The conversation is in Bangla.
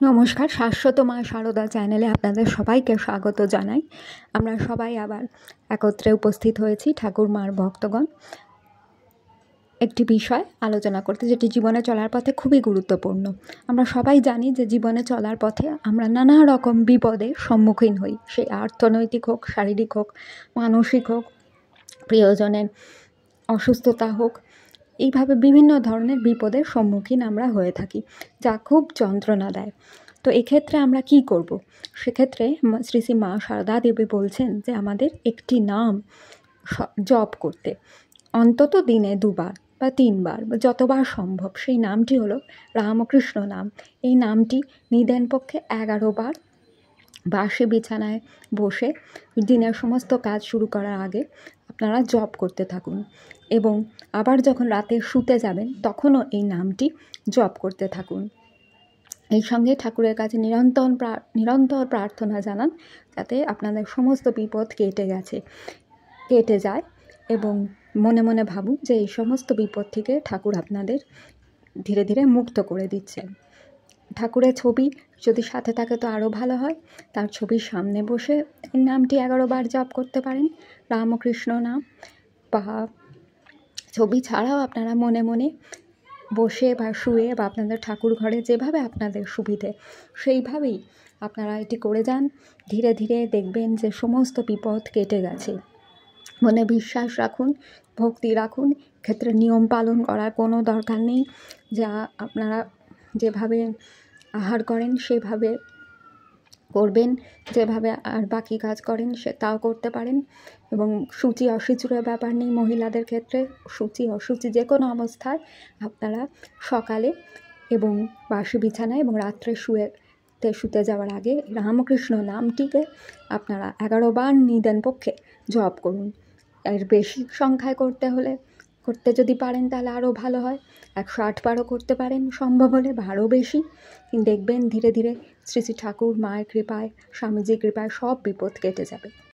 নমস্কার, শাশ্বত মা সারদা চ্যানেলে আপনাদের সবাইকে স্বাগত জানাই। আমরা সবাই আবার একত্রে উপস্থিত হয়েছি ঠাকুর মার ভক্তগণ একটি বিষয় আলোচনা করতে, যেটি জীবনে চলার পথে খুবই গুরুত্বপূর্ণ। আমরা সবাই জানি যে জীবনে চলার পথে আমরা নানা রকম বিপদের সম্মুখীন হই, সে অর্থনৈতিক হোক, শারীরিক হোক, মানসিক হোক, প্রিয়জনের অসুস্থতা হোক, এইভাবে বিভিন্ন ধরনের বিপদের সম্মুখীন আমরা হয়ে থাকি, যা খুব যন্ত্রণা দেয়। তো এক্ষেত্রে আমরা কি করব? সেক্ষেত্রে শ্রী শ্রী মা সারদা দেবী বলছেন যে আমাদের একটি নাম জপ করতে, অন্তত দিনে 2বার বা 3বার বা যতবার সম্ভব। সেই নামটি হলো রামকৃষ্ণ নাম। এই নামটি নিদেন পক্ষে 11বার বাসে বিছানায় বসে দিনের সমস্ত কাজ শুরু করার আগে আপনারা জপ করতে থাকুন, এবং আবার যখন রাতে শুতে যাবেন তখনও এই নামটি জপ করতে থাকুন। এই সঙ্গে ঠাকুরের কাছে নিরন্তর প্রার্থনা জানান যাতে আপনাদের সমস্ত বিপদ কেটে যায়, এবং মনে মনে ভাবুন যে এই সমস্ত বিপদ থেকে ঠাকুর আপনাদের ধীরে ধীরে মুক্ত করে দিচ্ছেন। ঠাকুরের ছবি যদি সাথে থাকে তো আরও ভালো হয়। তার ছবির সামনে বসে এই নামটি 11বার জপ করতে পারেন, রামকৃষ্ণ নাম। বা ছবি ছাড়াও আপনারা মনে মনে বসে বা শুয়ে বা আপনাদের ঠাকুর ঘরে যেভাবে আপনাদের সুবিধে সেইভাবেই আপনারা এটি করে যান। ধীরে ধীরে দেখবেন যে সমস্ত বিপদ কেটে গেছে। মনে বিশ্বাস রাখুন, ভক্তি রাখুন। ক্ষেত্রে নিয়ম পালন করার কোনো দরকার নেই। যা আপনারা যেভাবে আহার করেন সেভাবে করবেন, যেভাবে আর বাকি কাজ করেন তাও করতে পারেন। এবং সূচি অসুচির ব্যাপার নেই মহিলাদের ক্ষেত্রে। সূচি অসুচি যে কোনো অবস্থায় আপনারা সকালে এবং বাসি বিছানায় এবং রাত্রে শুতে যাওয়ার আগে রামকৃষ্ণ নামটিকে আপনারা 11বার নিদেন পক্ষে জপ করুন। এর বেশি সংখ্যায় করতে যদি পারেন তাহলে আরও ভালো হয়। 108বারও করতে পারেন সম্ভব হলে, বা আরও বেশি। দেখবেন ধীরে ধীরে শ্রী শ্রী ঠাকুর মায়ের কৃপায়, স্বামীজির কৃপায় সব বিপদ কেটে যাবে।